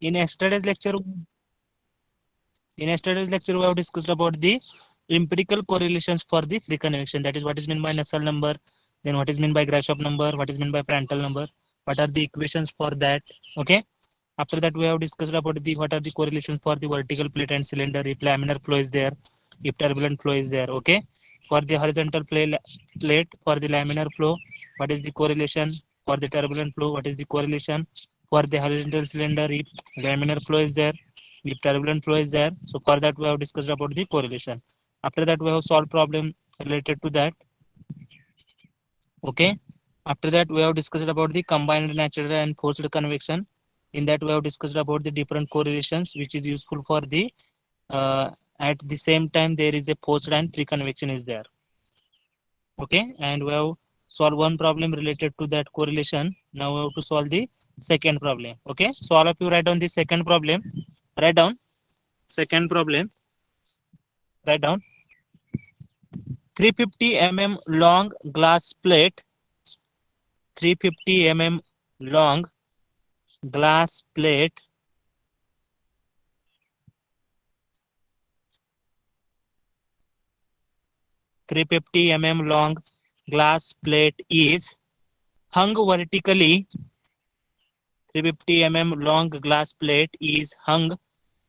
In yesterday's lecture, we have discussed about the empirical correlations for the free convection. That is what is meant by Nusselt number, then what is meant by Grashof number, what is meant by Prandtl number, what are the equations for that. Okay. After that, we have discussed about the what are the correlations for the vertical plate and cylinder, if laminar flow is there, if turbulent flow is there. Okay. For the horizontal plate, for the laminar flow, what is the correlation? For the turbulent flow, what is the correlation? For the horizontal cylinder, if laminar flow is there, if turbulent flow is there. So for that, we have discussed about the correlation. After that, we have solved problem related to that. Okay. After that, we have discussed about the combined natural and forced convection. In that, we have discussed about the different correlations, which is useful for the at the same time there is a forced and free convection is there. Okay, and we have solved one problem related to that correlation. Now we have to solve the second problem. Okay, so all of you write down the second problem. Write down second problem. Write down 350 mm long glass plate. 350 mm long glass plate. 350 mm long glass plate is hung vertically. 350 mm long glass plate is hung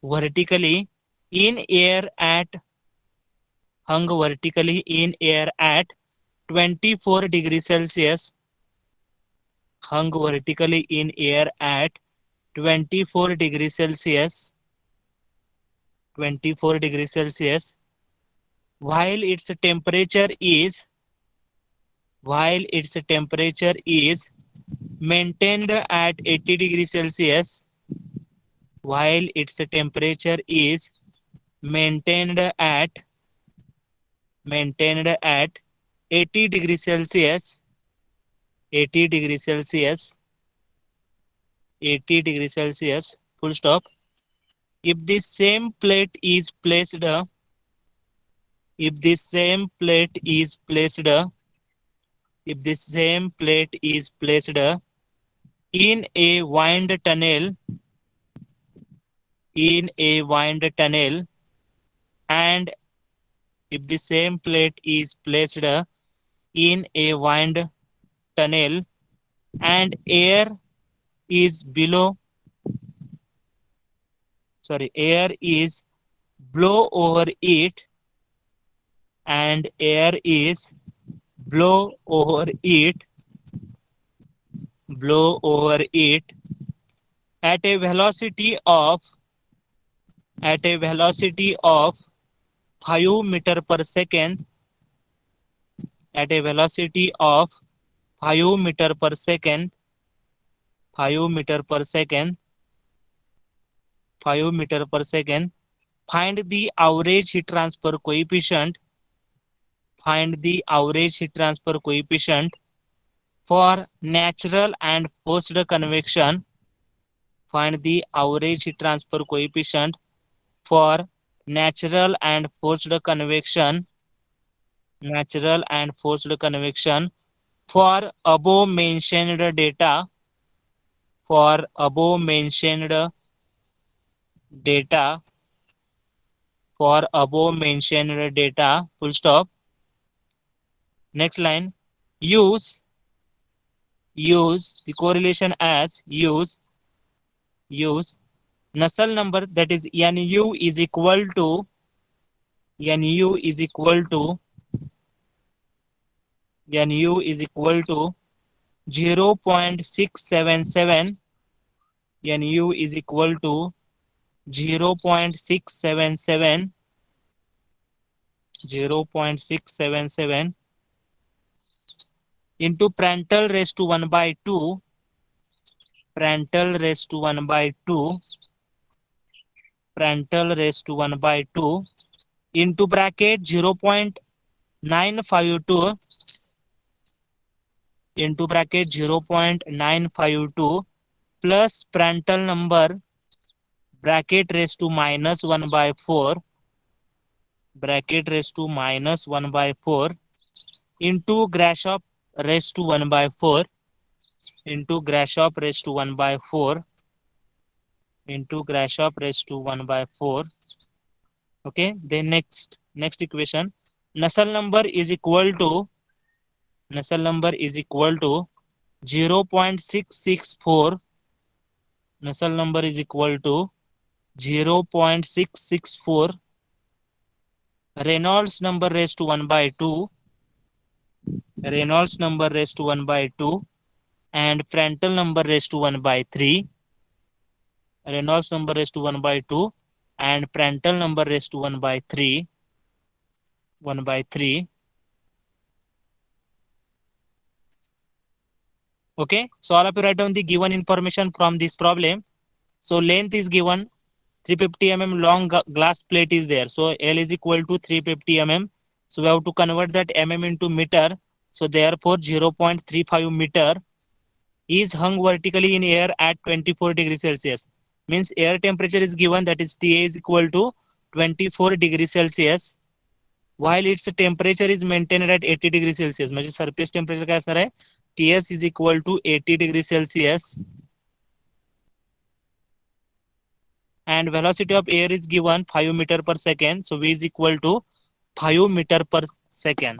vertically in air at hung vertically in air at 24 degrees Celsius. Hung vertically in air at 24 degrees Celsius. 24 degrees Celsius. While its temperature is maintained at 80 degrees Celsius. While its temperature is maintained at 80 degrees Celsius. 80 degrees Celsius. 80 degrees Celsius. Full stop. If the same plate is placed if the same plate is placed if the same plate is placed in a wind tunnel and if the same plate is placed in a wind tunnel and air is blow over it and air is blow over it at a velocity of 5 meter per second at a velocity of 5 meter per second 5 meter per second 5 meter per second. Find the average heat transfer coefficient. Find the average heat transfer coefficient for natural and forced convection. Find the average heat transfer coefficient for natural and forced convection. Natural and forced convection for above mentioned data. For above mentioned data. For above mentioned data. Full stop. Next line. Use the correlation as use Nusselt number, that is Nu is equal to 0.677. Nu is equal to 0.677 into Prandtl raised to 1 by 2. Prandtl raised to 1 by 2. Prandtl raised to 1 by 2 into bracket 0.952 into bracket 0.952 plus Prandtl number bracket raised to minus 1 by 4 bracket raised to minus 1 by 4 into Grashof raised to 1 by 4 into Grashof raised to 1 by 4 into Grashof raised to 1 by 4. Okay, then next equation, Nusselt number is equal to 0.664. Nusselt number is equal to 0.664 Reynolds number raised to 1 by 2, Reynolds number raised to 1 by 2, and Prandtl number raised to 1 by 3, Reynolds number raised to 1 by 2, and Prandtl number raised to 1 by 3, 1 by 3. Okay, so all of you write down the given information from this problem. So length is given, 350 mm long glass plate is there. So L is equal to 350 mm. So we have to convert that mm into meter. So therefore 0.35 meter is hung vertically in air at 24 degrees Celsius. Means air temperature is given, that is TA is equal to 24 degrees Celsius, while its temperature is maintained at 80 degrees Celsius. म्हणजे surface temperature काय असणार आहे? TS is equal to 80 degrees Celsius. And velocity of air is given 5 meter per second. So V is equal to 5 meter per second.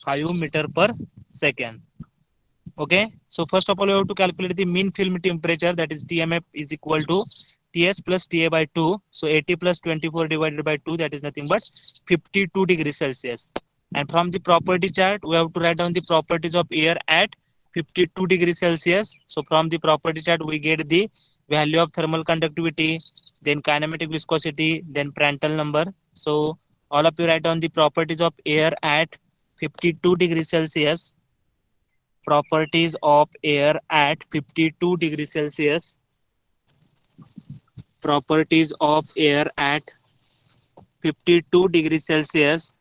5 meter per second. Okay, so first of all, we have to calculate the mean film temperature, that is TMF is equal to TS plus TA by 2. So 80 plus 24 divided by 2, that is nothing but 52 degrees Celsius. And from the property chart, we have to write down the properties of air at 52 degrees Celsius. So from the property chart, we get the value of thermal conductivity, then kinematic viscosity, then Prandtl number. So all of you write down the properties of air at 52 degrees Celsius. Properties of air at 52 degrees Celsius. Properties of air at 52 degrees Celsius.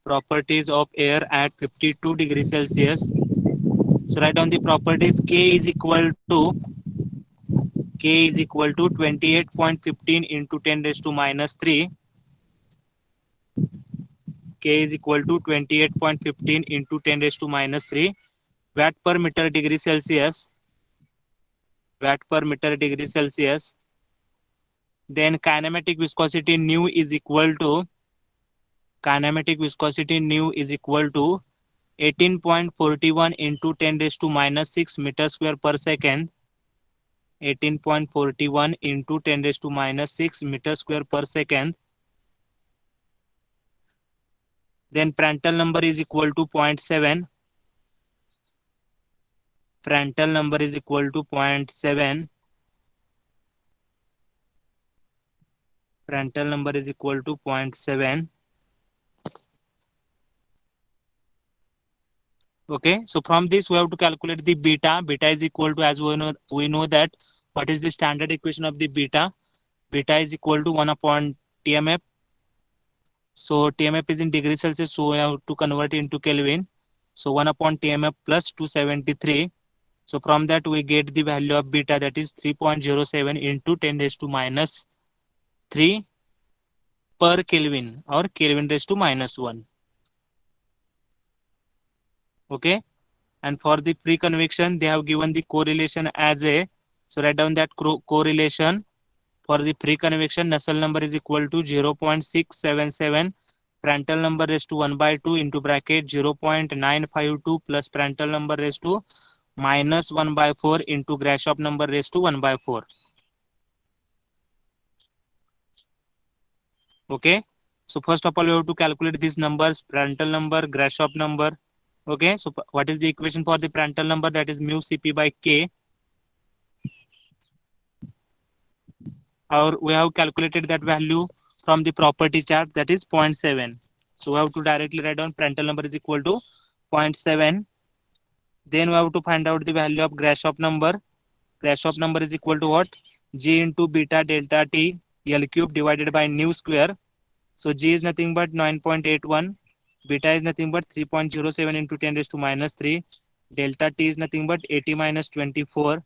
Properties of air at 52 degrees Celsius. So write down the properties. K is equal to 28.15 into 10 raised to minus 3. K is equal to 28.15 into 10 raised to minus 3 watt per meter degree Celsius. Watt per meter degree Celsius. Then kinematic viscosity nu is equal to 18.41 into 10 raised to minus 6 meter square per second. 18.41 into 10 raised to minus 6 meter square per second. Then Prandtl number is equal to 0.7. Prandtl number is equal to 0.7. Prandtl number is equal to 0.7. Okay, so from this we have to calculate the beta. Beta is equal to, as we know that what is the standard equation of the beta. Beta is equal to 1 upon TMF. So TMF is in degrees Celsius, so we have to convert it into Kelvin. So 1 upon TMF plus 273. So from that we get the value of beta, that is 3.07 into 10 raised to minus 3 per Kelvin, or Kelvin raised to minus 1. Okay, and for the free convection they have given the correlation as a, so write down that correlation. For the free convection, Nusselt number is equal to 0.677 Prandtl number raised to 1 by 2 into bracket 0.952 plus Prandtl number raised to minus 1 by 4 into Grashof number raised to 1 by 4. Okay, so first of all you have to calculate these numbers, Prandtl number, Grashof number. Okay, so what is the equation for the Prandtl number? That is mu Cp by K. Or we have calculated that value from the property chart, that is 0.7. So we have to directly write down Prandtl number is equal to 0.7. Then we have to find out the value of Grashof number. Grashof number is equal to what? G into beta delta T L cube divided by nu square. So G is nothing but 9.81. Beta is nothing but 3.07 into 10 raised to minus 3. Delta T is nothing but 80 minus 24.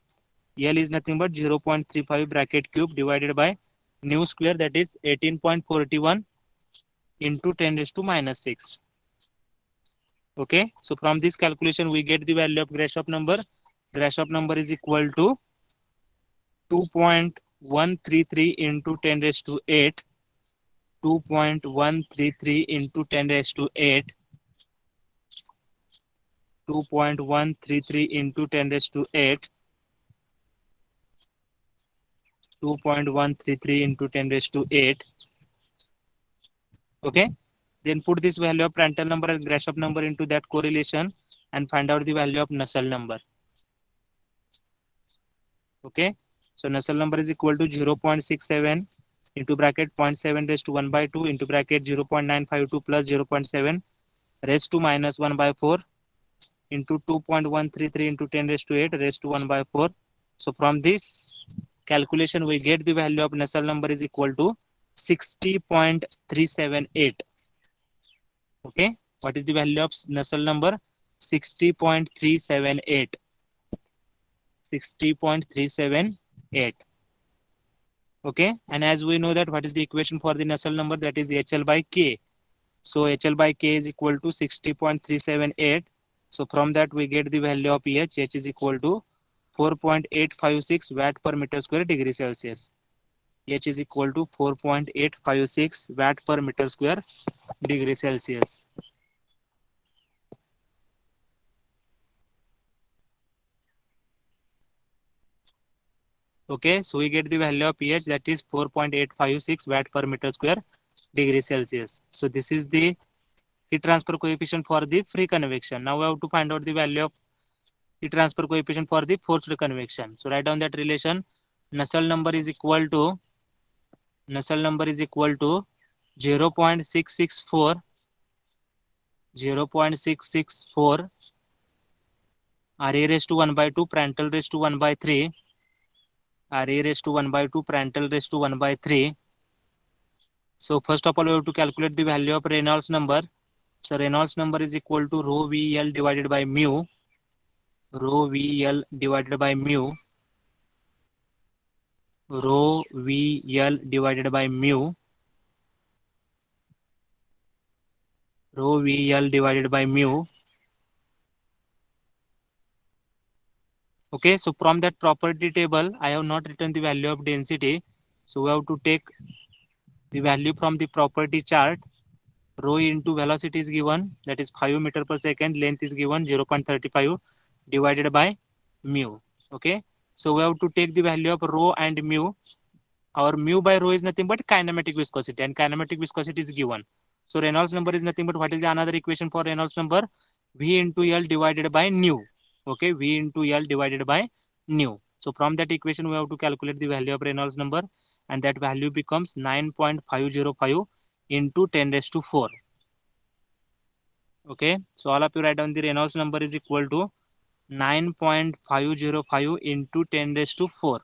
L is nothing but 0.35 bracket cube divided by nu square, that is 18.41 into 10 raised to minus 6. Okay, so from this calculation we get the value of Grashof number, Grashof number is equal to 2.133 into 10 raised to 8, 2.133 into 10 raised to 8, 2.133 into 10 raised to 8, 2.133 into 10 raised to 8. Okay. Then put this value of Prandtl number and Grashof number into that correlation and find out the value of Nusselt number. Okay. So Nusselt number is equal to 0.67 into bracket 0.7 raised to 1 by 2 into bracket 0.952 plus 0.7 raised to minus 1 by 4 into 2.133 into 10 raised to 8 raised to 1 by 4. So from this calculation, we get the value of Nusselt number is equal to 60.378. Okay. What is the value of Nusselt number? 60.378. 60.378. Okay. And as we know that what is the equation for the Nusselt number? That is HL by K. So HL by K is equal to 60.378. So from that we get the value of H. H is equal to 4.856 watt per meter square degree Celsius. H is equal to 4.856 watt per meter square degree Celsius. Okay, so we get the value of pH, that is 4.856 watt per meter square degree Celsius. So this is the heat transfer coefficient for the free convection. Now we have to find out the value of heat transfer coefficient for the forced convection. So write down that relation. Nusselt number is equal to 0.664 RA raised to 1 by 2 Prandtl raised to 1 by 3 RA raised to 1 by 2 Prandtl raised to 1 by 3. So first of all, we have to calculate the value of Reynolds number. So Reynolds number is equal to rho VL divided by mu. Rho VL divided by mu. Rho VL divided by mu. Rho VL divided by mu. Okay, so from that property table, I have not written the value of density. So we have to take the value from the property chart. Rho into velocity is given, that is 5 meter per second. Length is given 0.35 divided by mu. Okay, so we have to take the value of rho and mu. Our mu by rho is nothing but kinematic viscosity, and kinematic viscosity is given. So Reynolds number is nothing but what is the another equation for Reynolds number? V into L divided by nu. Okay, V into L divided by nu. So from that equation, we have to calculate the value of Reynolds number, and that value becomes 9.505 into 10 raised to 4. Okay, so all of you write down the Reynolds number is equal to 9.505 into 10 raised to 4.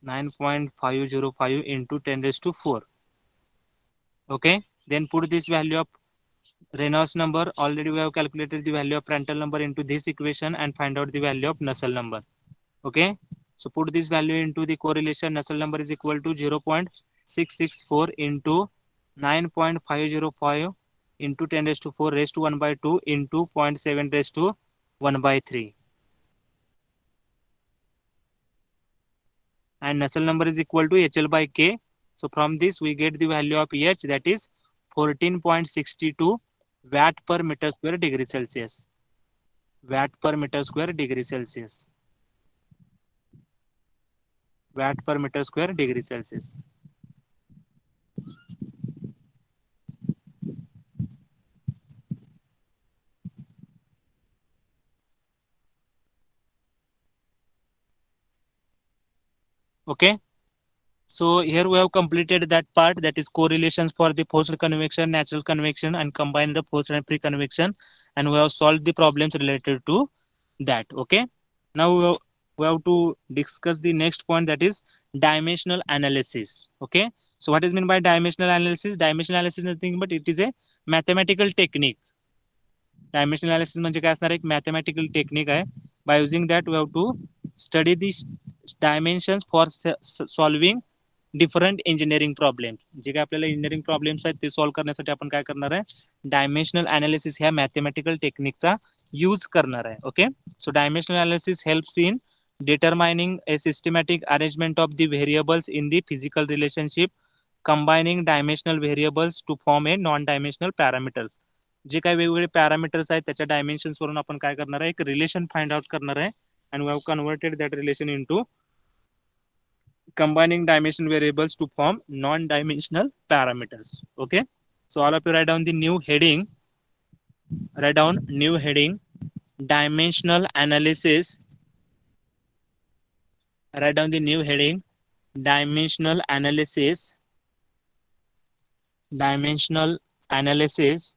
9.505 into 10 raised to 4. Okay, then put this value of Reynolds number. Already we have calculated the value of Prandtl number into this equation and find out the value of Nusselt number. Okay, so put this value into the correlation. Nusselt number is equal to 0.664 into 9.505 into 10 raised to 4 raised to 1 by 2 into 0.7 raised to 1 by 3. And Nusselt number is equal to HL by K. So from this we get the value of H, that is 14.62 watt per meter square degree Celsius. Watt per meter square degree Celsius. Watt per meter square degree Celsius. Okay. So here we have completed that part, that is correlations for the forced convection, natural convection, and combined the forced and free convection, and we have solved the problems related to that. Okay. Now we have to discuss the next point, that is dimensional analysis. Okay. So what is meant by dimensional analysis? Dimensional analysis is nothing but it is a mathematical technique. Dimensional analysis म्हणजे काय असणार, एक mathematical technique आहे. By using that we have to study these dimensions for solving different engineering problems. जे काही आपल्याला engineering problems आहेत ते सॉल्व्ह करण्यासाठी आपण काय करणार आहे, डायमेन्शनल अनालिसिस ह्या मॅथमॅटिकल टेक्निकचा यूज करणार आहे. Okay, so dimensional analysis helps in determining a systematic arrangement of the variables in the physical relationship, combining dimensional variables to form a non-dimensional parameters. जे काही वेगवेगळे पॅरामीटर्स आहेत त्याच्या डायमेन्शन्स वरून आपण काय करणार आहे, एक रिलेशन फाइंड आउट करणार आहे. and we have converted that relation into combining dimensional variables to form non-dimensional parameters. Okay, so all of you write down the new heading. Write down new heading, dimensional analysis. Write down the new heading, dimensional analysis. Dimensional analysis.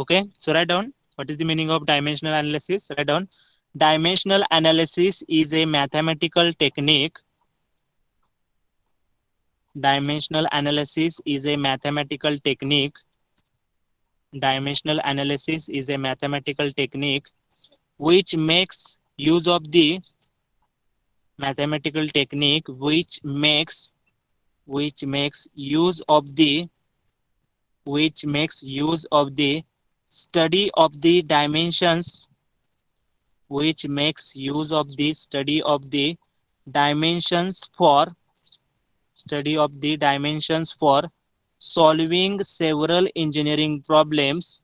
Okay, so write down what is the meaning of dimensional analysis. Write down, dimensional analysis is a mathematical technique. Dimensional analysis is a mathematical technique. Dimensional analysis is a mathematical technique which makes use of the mathematical technique which makes use of the study of the dimensions, which makes use of the study of the dimensions for solving several engineering problems,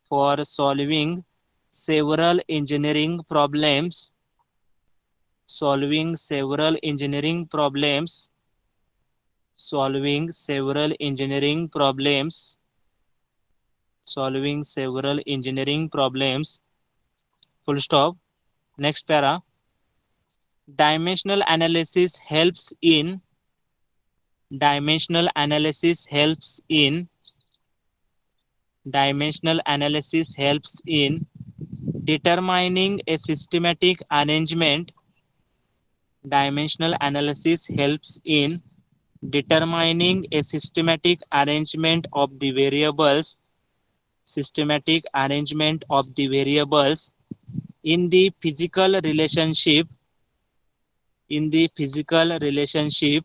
for solving several engineering problems, solving several engineering problems, solving several engineering problems, solving several engineering problems, full stop. Next para, dimensional analysis helps in dimensional analysis helps in dimensional analysis helps in determining a systematic arrangement. Dimensional analysis helps in determining a systematic arrangement of the variables, systematic arrangement of the variables in the physical relationship, in the physical relationship,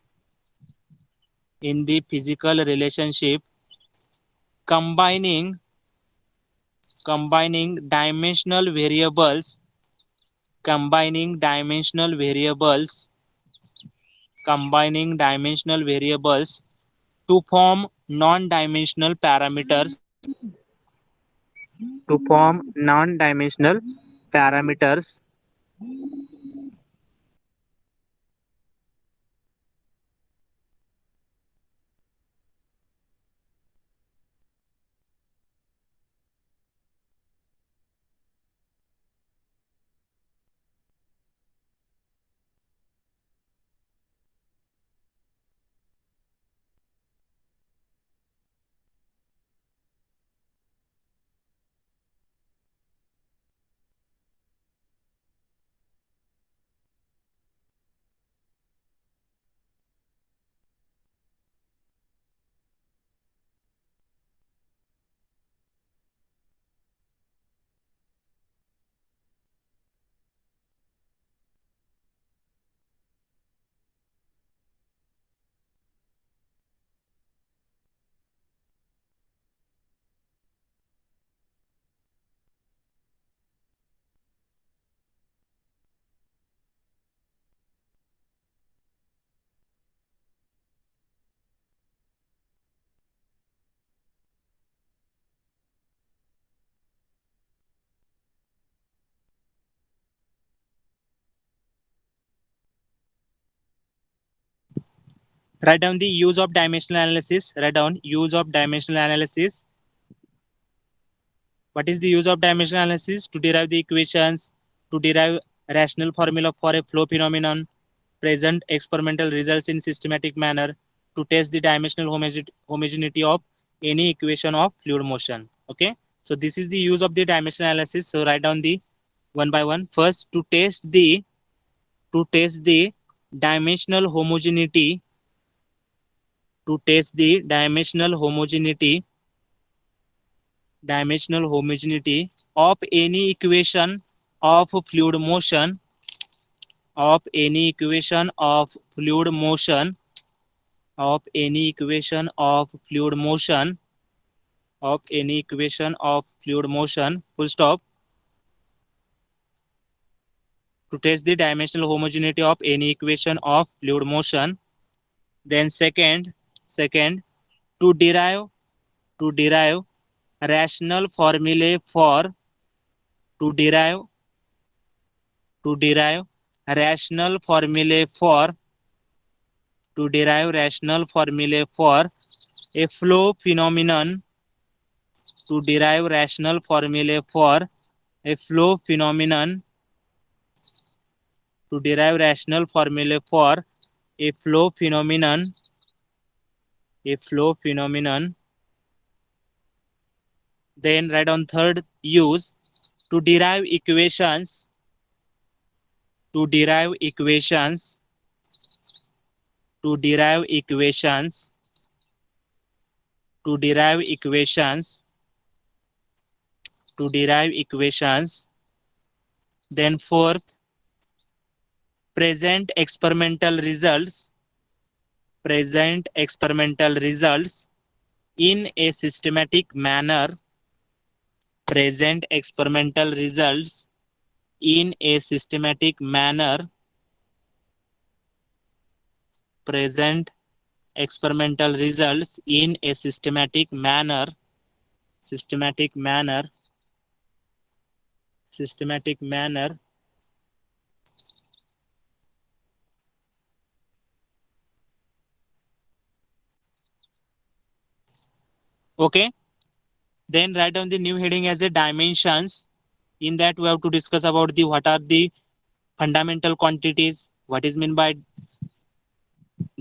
in the physical relationship, combining dimensional variables, combining dimensional variables, combining dimensional variables to form non-dimensional parameters, to form non-dimensional parameters. Write down the use of dimensional analysis. Write down use of dimensional analysis. What is the use of dimensional analysis? To derive the equations, to derive rational formula for a flow phenomenon, present experimental results in systematic manner, to test the dimensional homogeneity of any equation of fluid motion. Okay, so this is the use of the dimensional analysis. So write down the one by one. First, to test the dimensional homogeneity, to test the dimensional homogeneity of any equation of fluid motion, of any equation of fluid motion of any equation of fluid motion of any equation of fluid motion full stop to test the dimensional homogeneity of any equation of fluid motion. Then second to derive rational formulae for to derive to derive rational formulae for to derive rational formulae for a flow phenomenon to derive rational formulae for a flow phenomenon to derive rational formulae for a flow phenomenon a flow phenomenon. Then write on third use to derive equations to derive equations to derive equations to derive equations to derive equations. Then fourth, present experimental results in a systematic manner present experimental results in a systematic manner present experimental results in a systematic manner. Okay, then write down the new heading as a dimensions. In that we have to discuss about the what are the fundamental quantities, what is meant by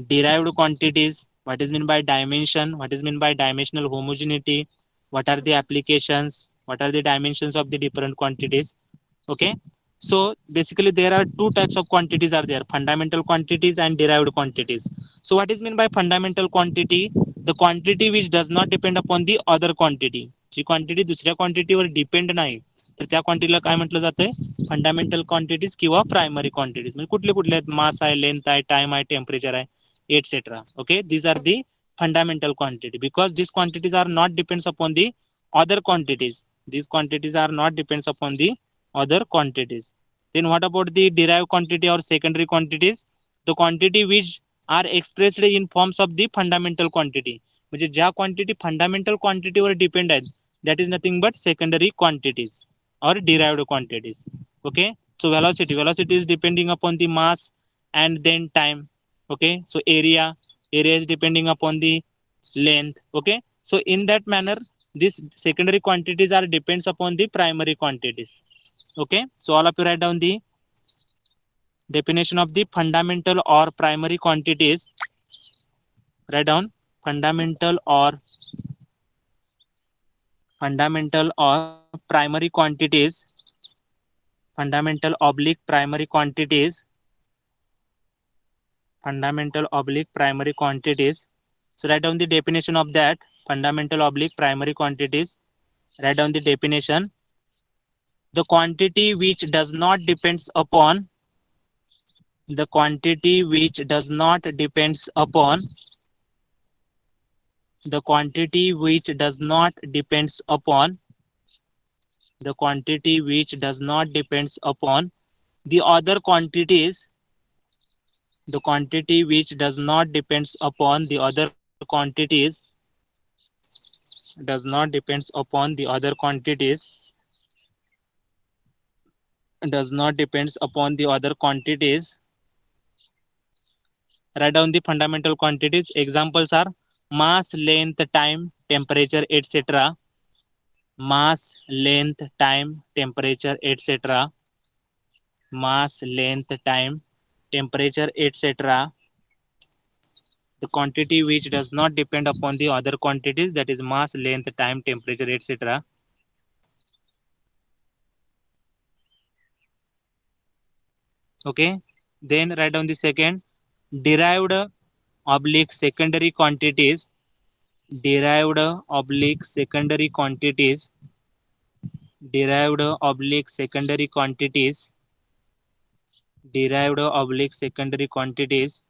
derived quantities, what is meant by dimension, what is meant by dimensional homogeneity, what are the applications, what are the dimensions of the different quantities. Okay, so basically there are two types of quantities are there, fundamental quantities and derived quantities. So what is meant by fundamental quantity? The quantity which does not depend upon the other quantity. जी quantity दुसऱ्या क्वांटिटीवर depend नाही तर त्या क्वांटिटीला काय म्हटलं जातंय fundamental quantities किंवा प्रायमरी क्वांटिटीज म्हणजे कुठले कुठले आहेत मास आहे लेंथ आहे टाइम आहे टेम्परेचर आहे etcetera okay these are the fundamental quantity because these quantities are not depends upon the other quantities these quantities are not depends upon the other quantities. Then what about the derived quantity or secondary quantities? The quantity which are expressed in forms of the fundamental quantity. म्हणजे ज्या quantity fundamental क्वांटिटीवर depend आहेत that is nothing but secondary quantities or derived quantities. Okay, so velocity is depending upon the mass and then time. Okay, so area is depending upon the length. Okay, so in that manner these secondary quantities are depends upon the primary quantities. Okay, so all of you write down the definition of the fundamental or primary quantities. Write down fundamental or primary quantities, fundamental oblique primary quantities, fundamental oblique primary quantities. So write down the definition of that fundamental oblique primary quantities. Write down the definition. The quantity which does not depends upon the quantity which does not depends upon the quantity which does not depends upon the quantity which does not depends upon the other quantities the quantity which does not depends upon the other quantities does not depends upon the other quantities does not depends upon the other quantities. Write down the fundamental quantities. Examples are mass, length, time, temperature, etc. Mass, length, time, temperature, etc. Mass, length, time, temperature, etc. The quantity which does not depend upon the other quantities, that is mass, length, time, temperature, etc. Okay, then write down the second derived oblique secondary quantities, derived oblique secondary quantities, derived oblique secondary quantities. derived oblique secondary quantities.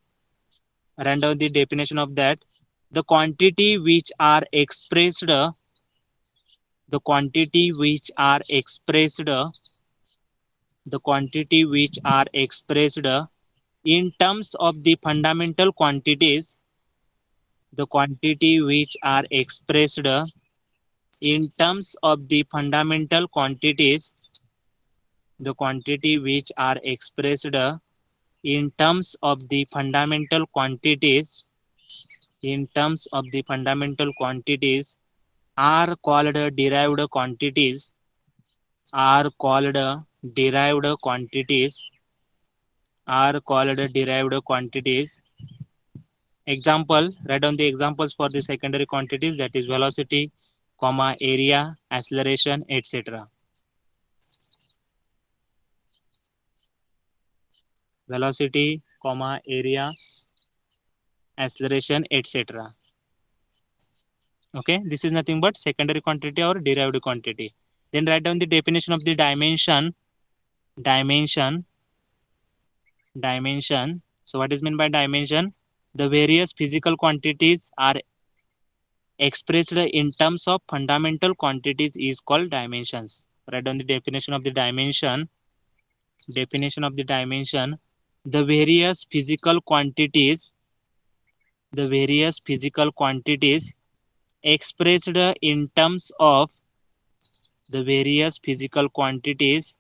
Run down the definition of that. The quantity which are expressed, the quantity which are expressed, the quantity which are expressed in terms of the fundamental quantities, the quantity which are expressed in terms of the fundamental quantities, the quantity which are expressed in terms of the fundamental quantities, in terms of the fundamental quantities are called derived quantities, are called derived quantities, are called derived quantities. Example, write down the examples for the secondary quantities, that is velocity, comma, area, acceleration, etc. Velocity, comma, area, acceleration, etc. Okay, this is nothing but secondary quantity or derived quantity. Then write down the definition of the dimension. Dimension, dimension. So what is meant by dimension? The various physical quantities are expressed in terms of fundamental quantities is called dimensions. Write down the definition of the dimension. Definition of the dimension. The various physical quantities, the various physical quantities expressed in terms of, the various physical quantities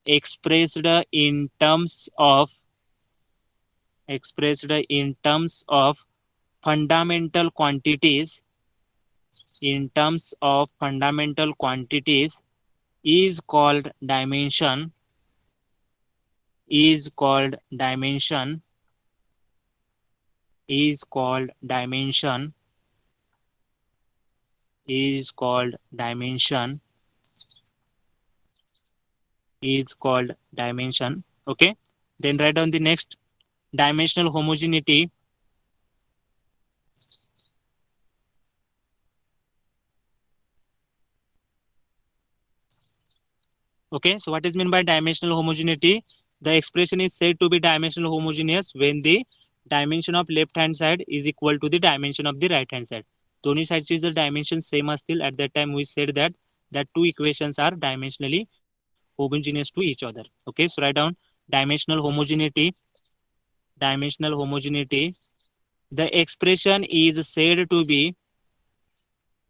expressed in terms of, expressed in terms of fundamental quantities, in terms of fundamental quantities is called dimension, is called dimension, is called dimension, is called dimension, is called dimension. Okay, then write down the next, dimensional homogeneity. Okay, so what is meant by dimensional homogeneity? The expression is said to be dimensional homogeneous when the dimension of left hand side is equal to the dimension of the right hand side. दोन्ही साइडचे जर dimension same असतील, at that time we said that two equations are dimensionally homogeneous to each other. Okay, so write down dimensional homogeneity. Dimensional homogeneity. The expression is said to be,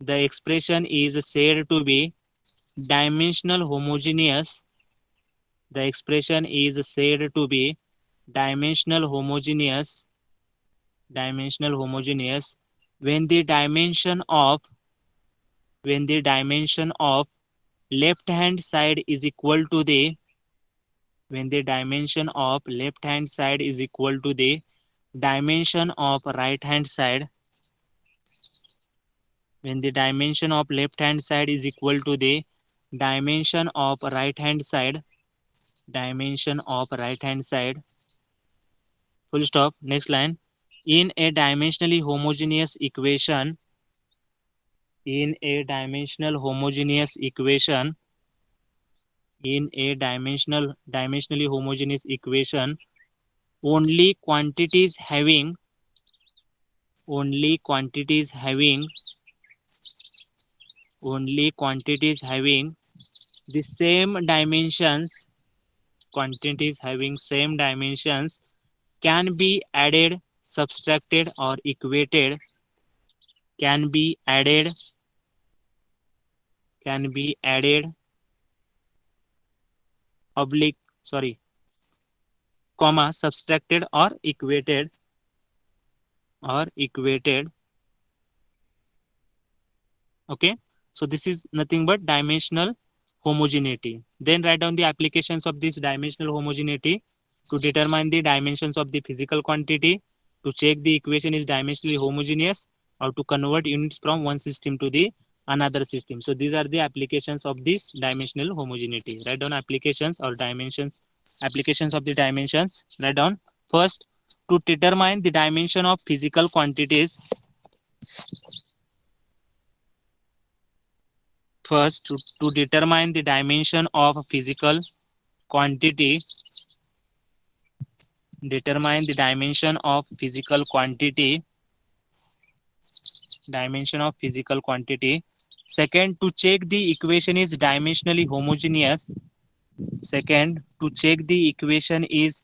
the expression is said to be dimensional homogeneous. The expression is said to be dimensional homogeneous, dimensional homogeneous when the dimension of, when the dimension of left hand side is equal to the, when the dimension of left hand side is equal to the dimension of right hand side, when the dimension of left hand side is equal to the dimension of right hand side, dimension of right hand side, full stop. Next line. In a dimensionally homogeneous equation, in a dimensional homogeneous equation, in a dimensionally homogeneous equation, only quantities having, only quantities having, only quantities having the same dimensions, quantities having same dimensions can be added, subtracted or equated, can be added, can be added, oblique, sorry, comma, subtracted or equated, or equated. Okay, so this is nothing but dimensional homogeneity. Then write down the applications of this dimensional homogeneity: to determine the dimensions of the physical quantity, to check the equation is dimensionally homogeneous, or to convert units from one system to the another system. So these are the applications of this dimensional homogeneity. Write down applications or dimensions, applications of the dimensions. Write down first, to determine the dimension of physical quantities. First, to determine the dimension of a physical quantity, Determine the dimension of physical quantity. Dimension of physical quantity. Second, to check the equation is dimensionally homogeneous. Second, to check the equation is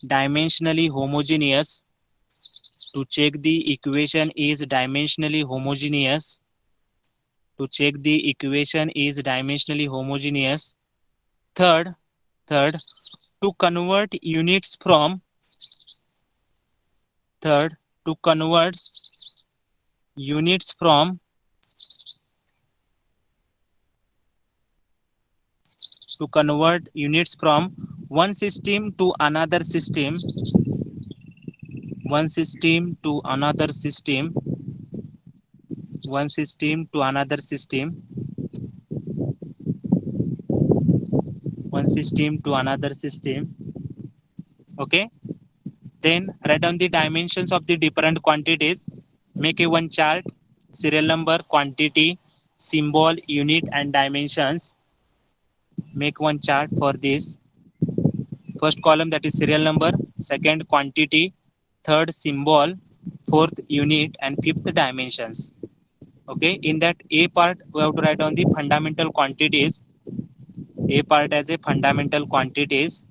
dimensionally homogeneous. To check the equation is dimensionally homogeneous. To check the equation is dimensionally homogeneous. Third, to convert units from third to convert units from one system to another system, one system to another system, one system to another system, one system to another system. Okay, then write down the dimensions of the different quantities. Make a one chart, serial number, quantity, symbol, unit and dimensions. Make one chart for this. First column, that is serial number, second quantity, third symbol, fourth unit and fifth dimensions. Okay, in that A part we have to write down the fundamental quantities. A part as a fundamental quantities.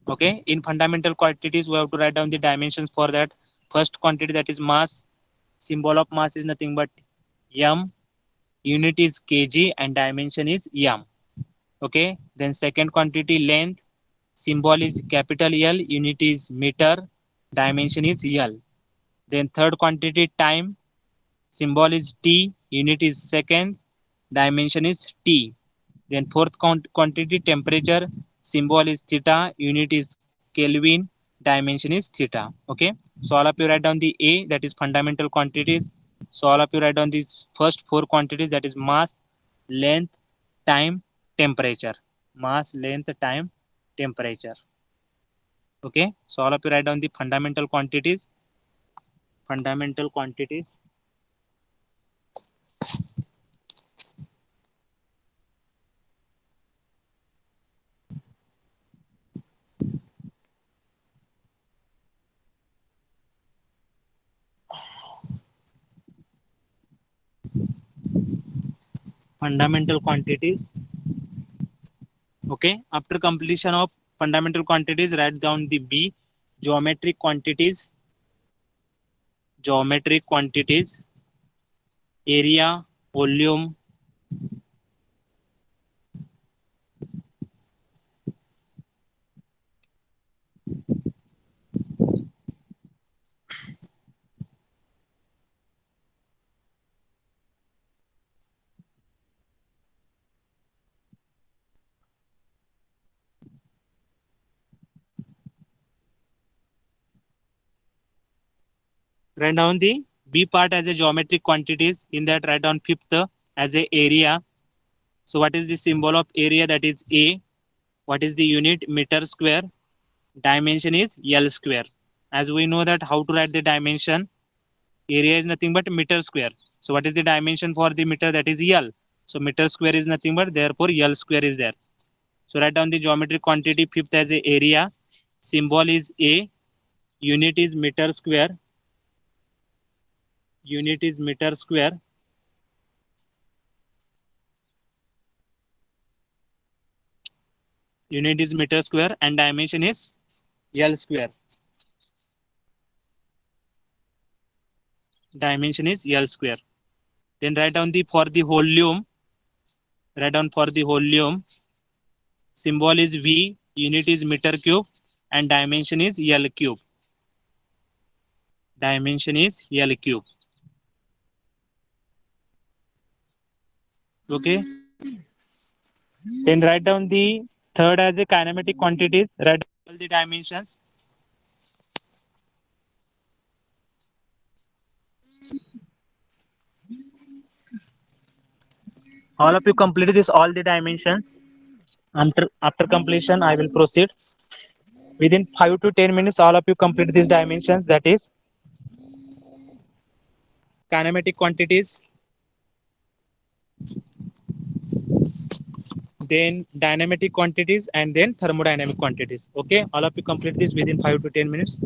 Okay, in fundamental quantities we have to write down the dimensions for that. First quantity, that is mass. Symbol of mass is nothing but m, unit is kg and dimension is m. Okay, then second quantity length, symbol is capital L, unit is meter, dimension is L. Then third quantity time, symbol is T, unit is second, dimension is T. Then fourth quantity temperature, symbol is theta, unit is Kelvin, dimension is theta. Okay, so all of you write down the A, that is fundamental quantities. So all of you write down these first four quantities, that is mass, length, time, temperature. Mass, length, time, temperature. Okay, so all of you write down the fundamental quantities. Fundamental quantities. Fundamental quantities. Okay, after completion of fundamental quantities, write down the B, geometric quantities. Geometric quantities, area, volume, write down the B part as a geometric quantities. In that, write down fifth as a area. So what is the symbol of area? That is A. What is the unit? Meter square. Dimension is L square. As we know that how to write the dimension, area is nothing but meter square. So what is the dimension for the meter? That is L. So meter square is nothing but, therefore L square is there. So write down the geometric quantity fifth as a area. Symbol is A. Unit is meter square. Unit is meter square. Unit is meter square and dimension is L square. Dimension is L square. Then write down the for the volume. Write down for the volume. Symbol is V. Unit is meter cube and dimension is L cube. Dimension is L cube. Okay. Then write down the third as a kinematic quantities. Write down all the dimensions. All of you complete this all the dimensions. After completion, I will proceed. Within 5 to 10 minutes, all of you complete these dimensions. That is kinematic quantities. then dynamic quantities, and then thermodynamic quantities. Okay, all of you complete this within 5 to 10 minutes.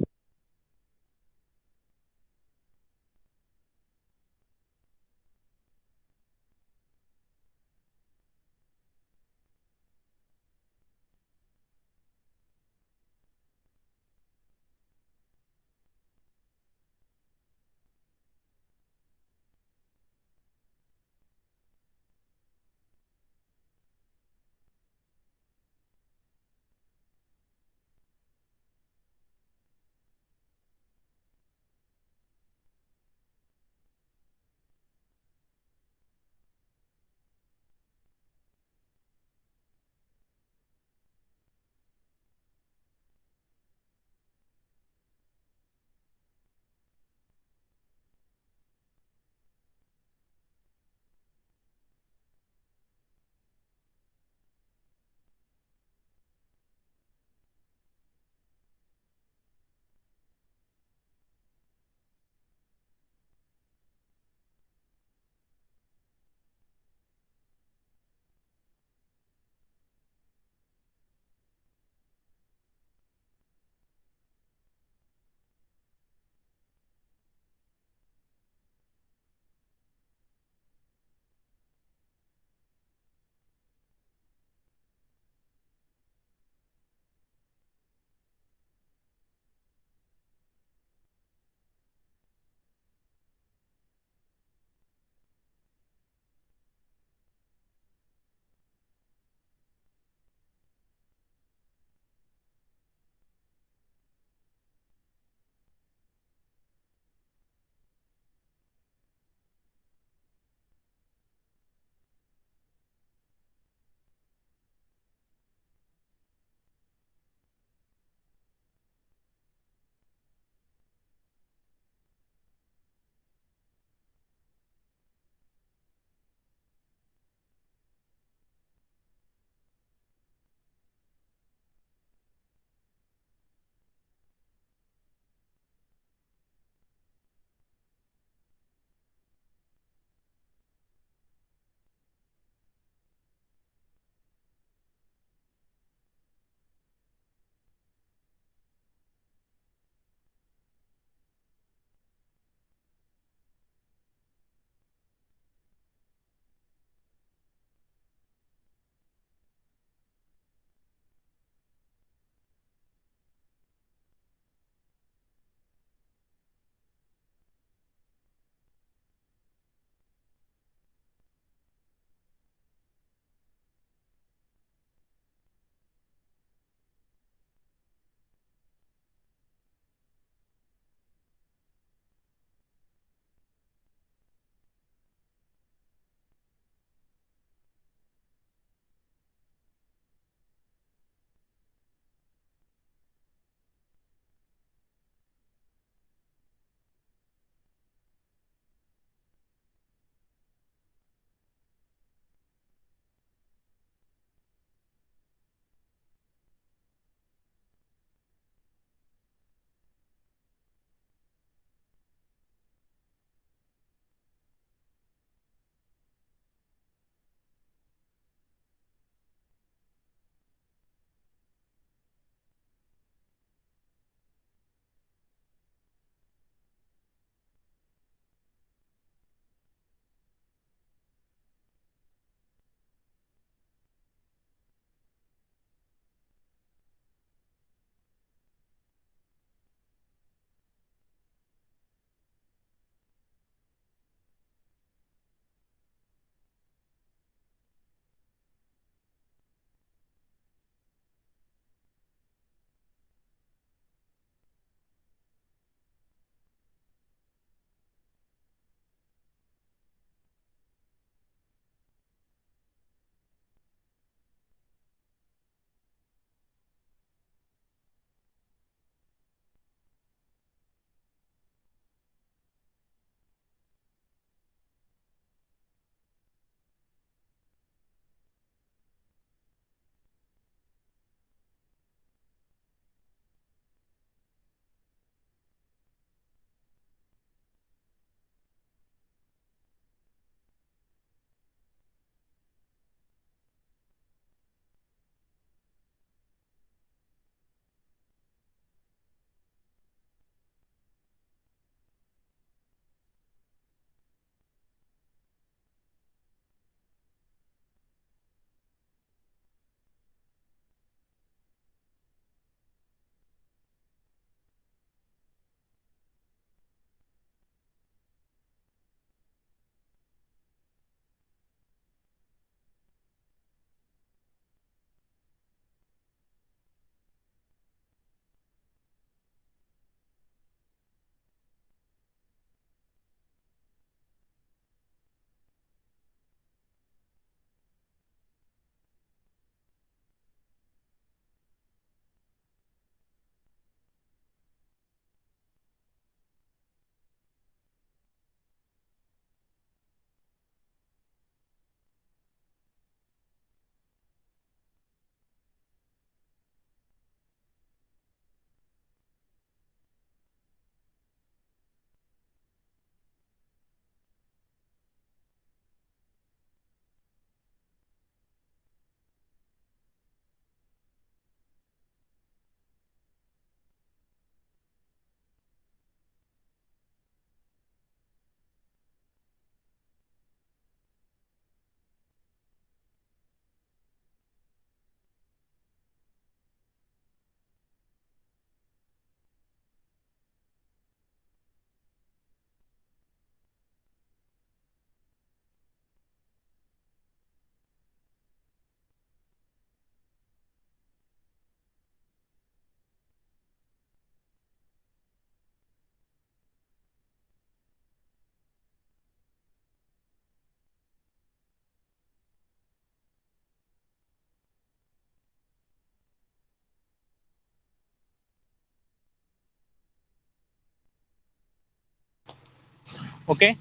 Okay,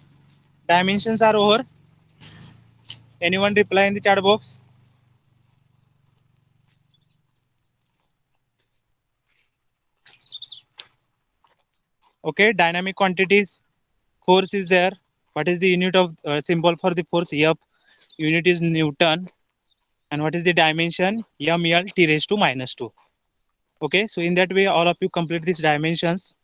dimensions are over. Anyone reply in the chat box? Okay, dynamic quantities. Force is there. What is the unit of symbol for the force? F. Unit is Newton. And what is the dimension? ml t raised to minus 2. Okay, so in that way, all of you complete these dimensions.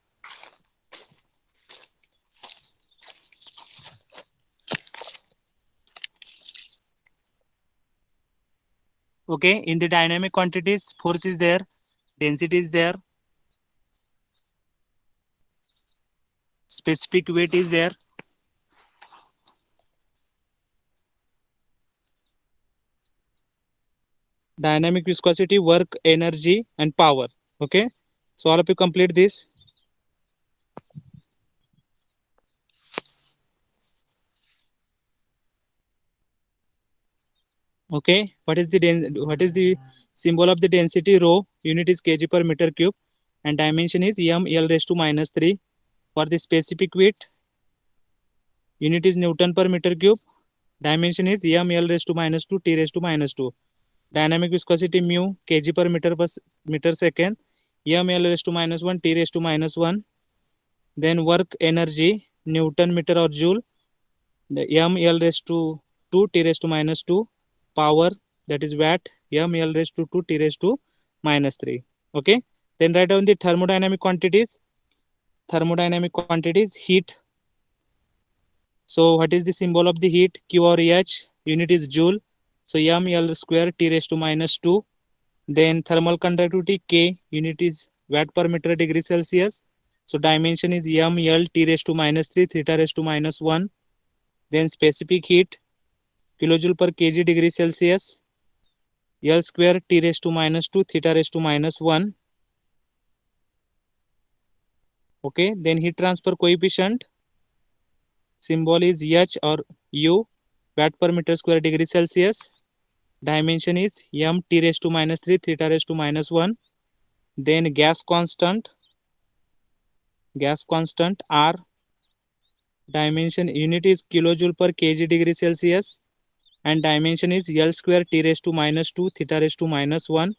Okay, in the dynamic quantities, force is there, density is there, specific weight is there, dynamic viscosity, work, energy, and power. Okay, so all of you complete this. Okay, what is the symbol of the density? Rho. Unit is kg per meter cube, and dimension is ml raised to minus 3. For the specific weight, unit is Newton per meter cube. Dimension is ml raised to minus 2 t raised to minus 2. Dynamic viscosity mu kg per meter second, ml raised to minus 1 t raised to minus 1. Then work energy Newton meter or joule, the ml raised to 2 t raised to minus 2. Power, that is watt, ml raised to 2 t raised to minus 3. Okay, then write down the thermodynamic quantities. Thermodynamic quantities, heat. So what is the symbol of the heat? Q or H. Unit is joule, so ml square t raised to minus 2. Then thermal conductivity K, unit is watt per meter degree Celsius. So dimension is ml t raised to minus 3 theta raised to minus 1. Then specific heat, kilojoule per kg degree Celsius, L square t raised to minus 2 theta raised to minus 1. Okay, then heat transfer coefficient, symbol is H or U, watt per meter square degree Celsius. Dimension is m t raised to minus 3 theta raised to minus 1. Then gas constant R, dimension unit is kilojoule per kg degree Celsius, and dimension is L square t raised to minus 2 theta raised to minus 1.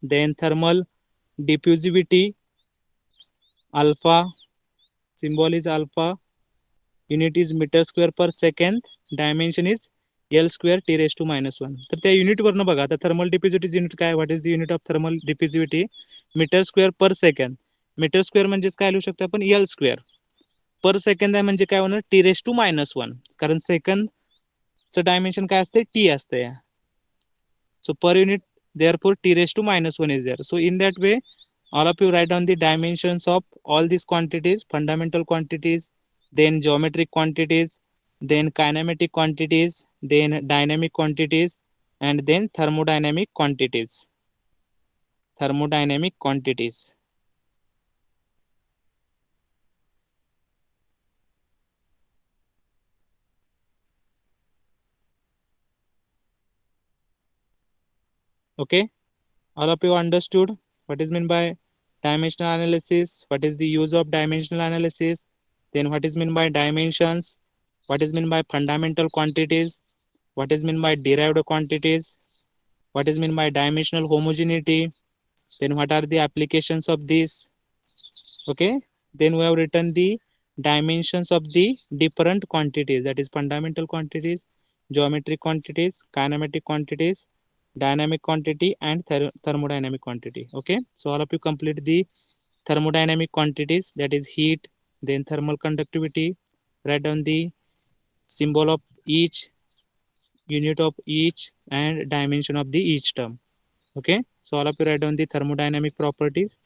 Then thermal diffusivity alpha, symbol is alpha, unit is meter square per second, dimension is L square t raised to minus 1. तर त्या युनिटवरनं बघा आता thermal diffusivity unit काय, what is the unit of thermal diffusivity? Metre square per second. Metre square म्हणजेच काय लिहू शकतो आपण? L square. पर सेकंद आहे म्हणजे काय होणार? टी रेस टू मायनस 1, कारण सेकंदचं डायमेन्शन काय असते? टी असते. So per unit, therefore t raised to minus 1 is there. So in that way, all of you write down the dimensions of all these quantities: fundamental quantities, then geometric quantities, then kinematic quantities, then dynamic quantities, and then thermodynamic quantities. Thermodynamic quantities. Okay, all of you understood what is meant by dimensional analysis, what is the use of dimensional analysis, then what is meant by dimensions, what is meant by fundamental quantities, what is meant by derived quantities, what is meant by dimensional homogeneity, then what are the applications of this. Okay, then we have written the dimensions of the different quantities, that is fundamental quantities, geometric quantities, kinematic quantities, dynamic quantity, and thermodynamic quantity. Okay, so all of you complete the thermodynamic quantities, that is heat, then thermal conductivity, write down the symbol of each, unit of each, and dimension of the each term. Okay, so all of you write down the thermodynamic properties.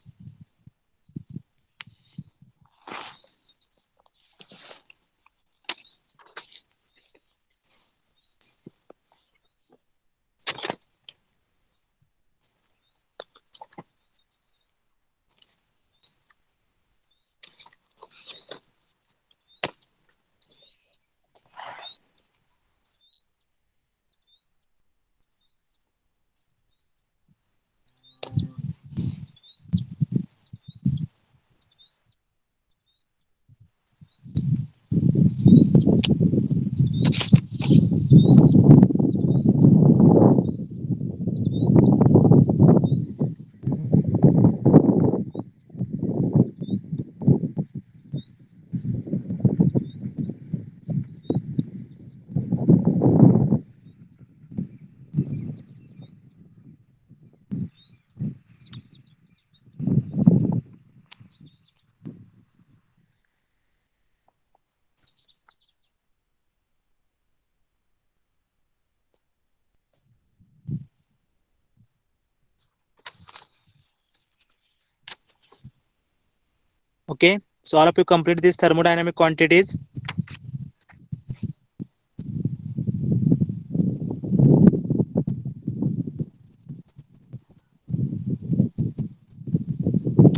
Okay, so all of you complete these thermodynamic quantities.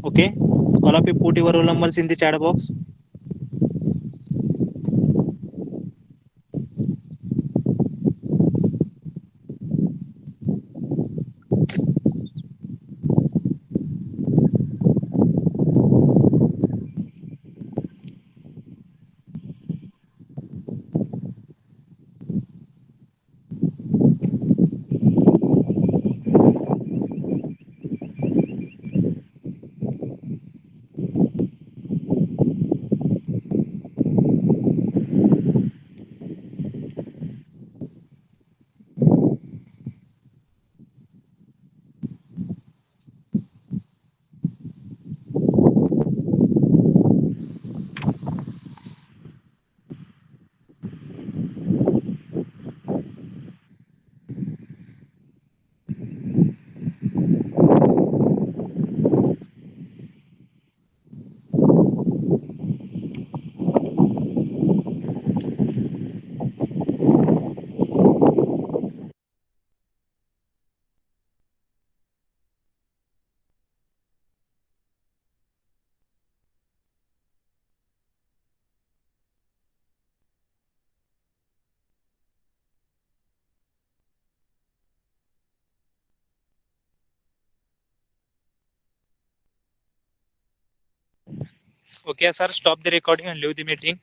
Okay, all of you put your roll numbers in the chat box. Okay, sir, stop the recording and leave the meeting.